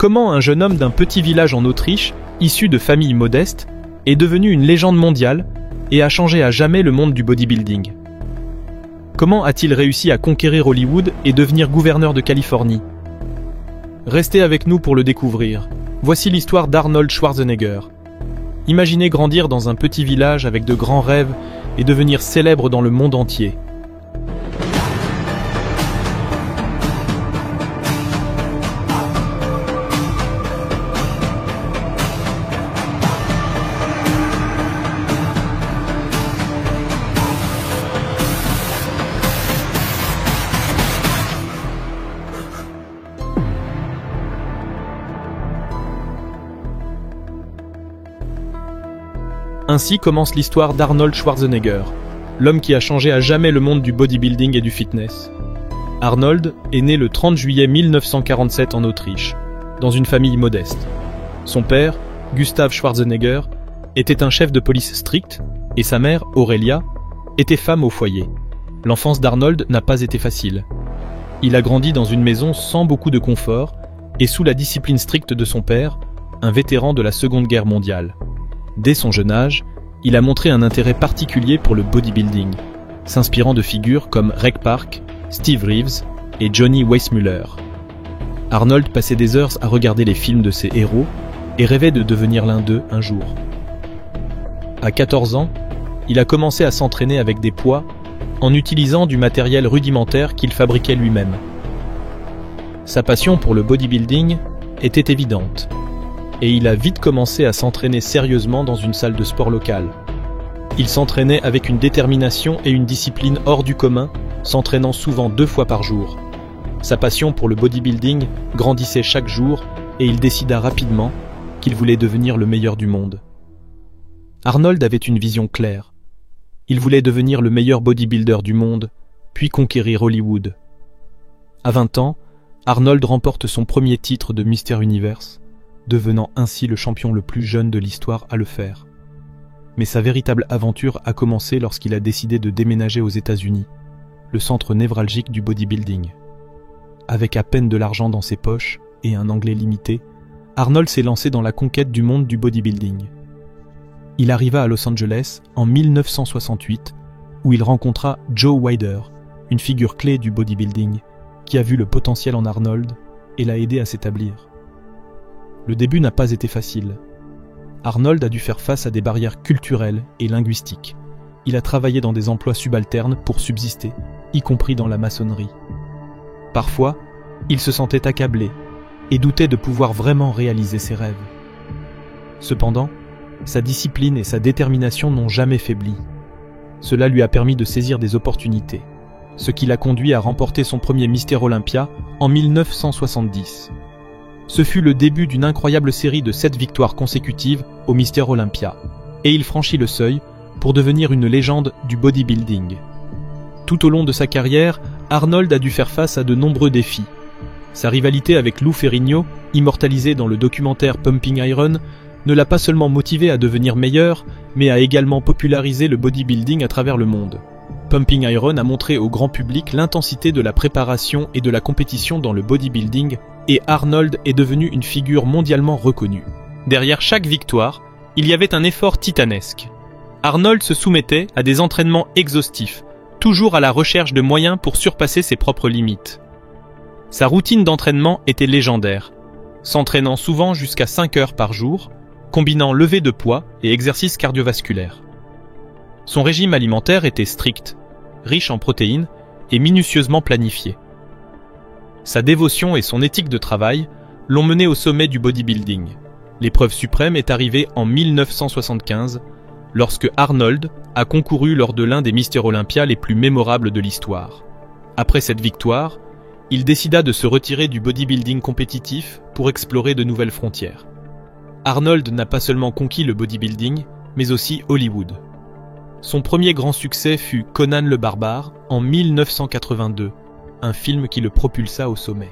Comment un jeune homme d'un petit village en Autriche, issu de familles modestes, est devenu une légende mondiale et a changé à jamais le monde du bodybuilding? Comment a-t-il réussi à conquérir Hollywood et devenir gouverneur de Californie? Restez avec nous pour le découvrir. Voici l'histoire d'Arnold Schwarzenegger. Imaginez grandir dans un petit village avec de grands rêves et devenir célèbre dans le monde entier. Ainsi commence l'histoire d'Arnold Schwarzenegger, l'homme qui a changé à jamais le monde du bodybuilding et du fitness. Arnold est né le 30 juillet 1947 en Autriche, dans une famille modeste. Son père, Gustav Schwarzenegger, était un chef de police strict, et sa mère, Aurelia, était femme au foyer. L'enfance d'Arnold n'a pas été facile. Il a grandi dans une maison sans beaucoup de confort, et sous la discipline stricte de son père, un vétéran de la Seconde Guerre mondiale. Dès son jeune âge, il a montré un intérêt particulier pour le bodybuilding, s'inspirant de figures comme Reg Park, Steve Reeves et Johnny Weissmuller. Arnold passait des heures à regarder les films de ses héros et rêvait de devenir l'un d'eux un jour. À 14 ans, il a commencé à s'entraîner avec des poids en utilisant du matériel rudimentaire qu'il fabriquait lui-même. Sa passion pour le bodybuilding était évidente. Et il a vite commencé à s'entraîner sérieusement dans une salle de sport locale. Il s'entraînait avec une détermination et une discipline hors du commun, s'entraînant souvent 2 fois par jour. Sa passion pour le bodybuilding grandissait chaque jour et il décida rapidement qu'il voulait devenir le meilleur du monde. Arnold avait une vision claire. Il voulait devenir le meilleur bodybuilder du monde, puis conquérir Hollywood. À 20 ans, Arnold remporte son premier titre de Mister Universe, devenant ainsi le champion le plus jeune de l'histoire à le faire. Mais sa véritable aventure a commencé lorsqu'il a décidé de déménager aux États-Unis, le centre névralgique du bodybuilding. Avec à peine de l'argent dans ses poches et un anglais limité, Arnold s'est lancé dans la conquête du monde du bodybuilding. Il arriva à Los Angeles en 1968, où il rencontra Joe Weider, une figure clé du bodybuilding, qui a vu le potentiel en Arnold et l'a aidé à s'établir. Le début n'a pas été facile. Arnold a dû faire face à des barrières culturelles et linguistiques. Il a travaillé dans des emplois subalternes pour subsister, y compris dans la maçonnerie. Parfois, il se sentait accablé et doutait de pouvoir vraiment réaliser ses rêves. Cependant, sa discipline et sa détermination n'ont jamais faibli. Cela lui a permis de saisir des opportunités, ce qui l'a conduit à remporter son premier Mister Olympia en 1970. Ce fut le début d'une incroyable série de 7 victoires consécutives au Mister Olympia, et il franchit le seuil pour devenir une légende du bodybuilding. Tout au long de sa carrière, Arnold a dû faire face à de nombreux défis. Sa rivalité avec Lou Ferrigno, immortalisé dans le documentaire Pumping Iron, ne l'a pas seulement motivé à devenir meilleur, mais a également popularisé le bodybuilding à travers le monde. Pumping Iron a montré au grand public l'intensité de la préparation et de la compétition dans le bodybuilding, et Arnold est devenu une figure mondialement reconnue. Derrière chaque victoire, il y avait un effort titanesque. Arnold se soumettait à des entraînements exhaustifs, toujours à la recherche de moyens pour surpasser ses propres limites. Sa routine d'entraînement était légendaire, s'entraînant souvent jusqu'à 5 heures par jour, combinant levée de poids et exercices cardiovasculaires. Son régime alimentaire était strict, riche en protéines et minutieusement planifié. Sa dévotion et son éthique de travail l'ont mené au sommet du bodybuilding. L'épreuve suprême est arrivée en 1975, lorsque Arnold a concouru lors de l'un des Mister Olympia les plus mémorables de l'histoire. Après cette victoire, il décida de se retirer du bodybuilding compétitif pour explorer de nouvelles frontières. Arnold n'a pas seulement conquis le bodybuilding, mais aussi Hollywood. Son premier grand succès fut Conan le Barbare en 1982, un film qui le propulsa au sommet.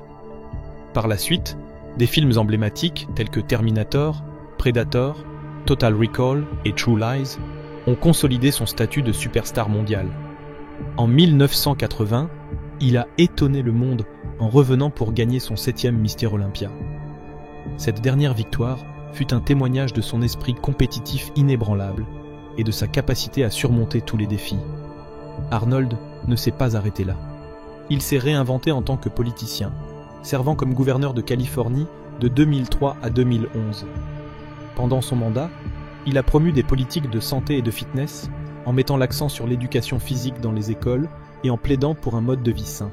Par la suite, des films emblématiques tels que Terminator, Predator, Total Recall et True Lies ont consolidé son statut de superstar mondial. En 1980, il a étonné le monde en revenant pour gagner son 7e Mister Olympia. Cette dernière victoire fut un témoignage de son esprit compétitif inébranlable et de sa capacité à surmonter tous les défis. Arnold ne s'est pas arrêté là. Il s'est réinventé en tant que politicien, servant comme gouverneur de Californie de 2003 à 2011. Pendant son mandat, il a promu des politiques de santé et de fitness en mettant l'accent sur l'éducation physique dans les écoles et en plaidant pour un mode de vie sain.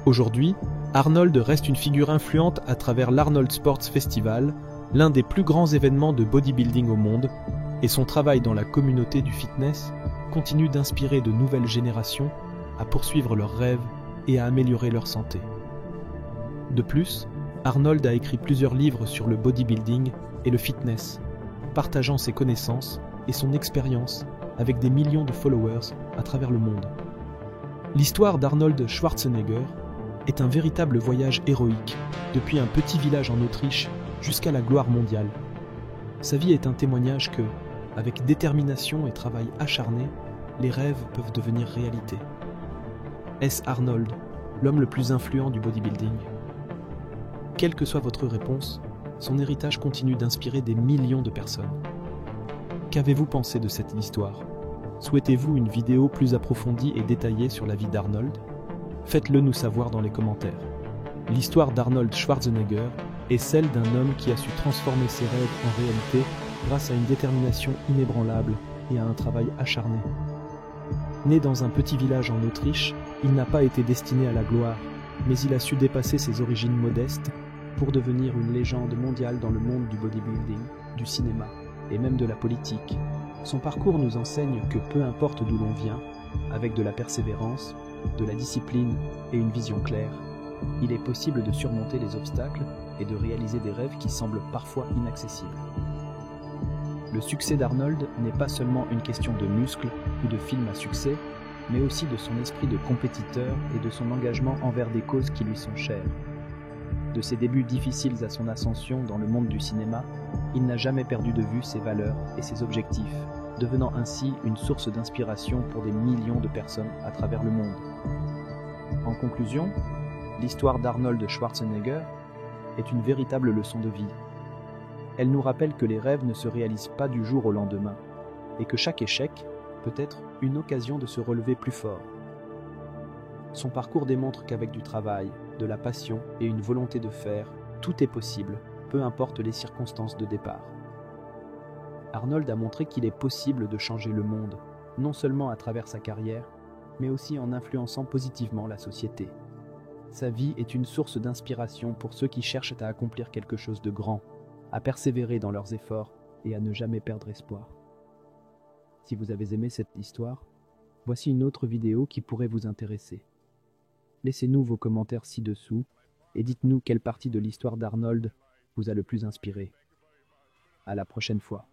Aujourd'hui, Arnold reste une figure influente à travers l'Arnold Sports Festival, l'un des plus grands événements de bodybuilding au monde, et son travail dans la communauté du fitness continue d'inspirer de nouvelles générations à poursuivre leurs rêves et à améliorer leur santé. De plus, Arnold a écrit plusieurs livres sur le bodybuilding et le fitness, partageant ses connaissances et son expérience avec des millions de followers à travers le monde. L'histoire d'Arnold Schwarzenegger est un véritable voyage héroïque, depuis un petit village en Autriche jusqu'à la gloire mondiale. Sa vie est un témoignage que, avec détermination et travail acharné, les rêves peuvent devenir réalité. Est-ce Arnold, l'homme le plus influent du bodybuilding? Quelle que soit votre réponse, son héritage continue d'inspirer des millions de personnes. Qu'avez-vous pensé de cette histoire? Souhaitez-vous une vidéo plus approfondie et détaillée sur la vie d'Arnold? Faites-le nous savoir dans les commentaires. L'histoire d'Arnold Schwarzenegger est celle d'un homme qui a su transformer ses rêves en réalité grâce à une détermination inébranlable et à un travail acharné. Né dans un petit village en Autriche, il n'a pas été destiné à la gloire, mais il a su dépasser ses origines modestes pour devenir une légende mondiale dans le monde du bodybuilding, du cinéma et même de la politique. Son parcours nous enseigne que peu importe d'où l'on vient, avec de la persévérance, de la discipline et une vision claire, il est possible de surmonter les obstacles et de réaliser des rêves qui semblent parfois inaccessibles. Le succès d'Arnold n'est pas seulement une question de muscles ou de films à succès, mais aussi de son esprit de compétiteur et de son engagement envers des causes qui lui sont chères. De ses débuts difficiles à son ascension dans le monde du cinéma, il n'a jamais perdu de vue ses valeurs et ses objectifs, devenant ainsi une source d'inspiration pour des millions de personnes à travers le monde. En conclusion, l'histoire d'Arnold Schwarzenegger est une véritable leçon de vie. Elle nous rappelle que les rêves ne se réalisent pas du jour au lendemain, et que chaque échec peut être une occasion de se relever plus fort. Son parcours démontre qu'avec du travail, de la passion et une volonté de faire, tout est possible, peu importe les circonstances de départ. Arnold a montré qu'il est possible de changer le monde, non seulement à travers sa carrière, mais aussi en influençant positivement la société. Sa vie est une source d'inspiration pour ceux qui cherchent à accomplir quelque chose de grand, à persévérer dans leurs efforts et à ne jamais perdre espoir. Si vous avez aimé cette histoire, voici une autre vidéo qui pourrait vous intéresser. Laissez-nous vos commentaires ci-dessous et dites-nous quelle partie de l'histoire d'Arnold vous a le plus inspiré. À la prochaine fois.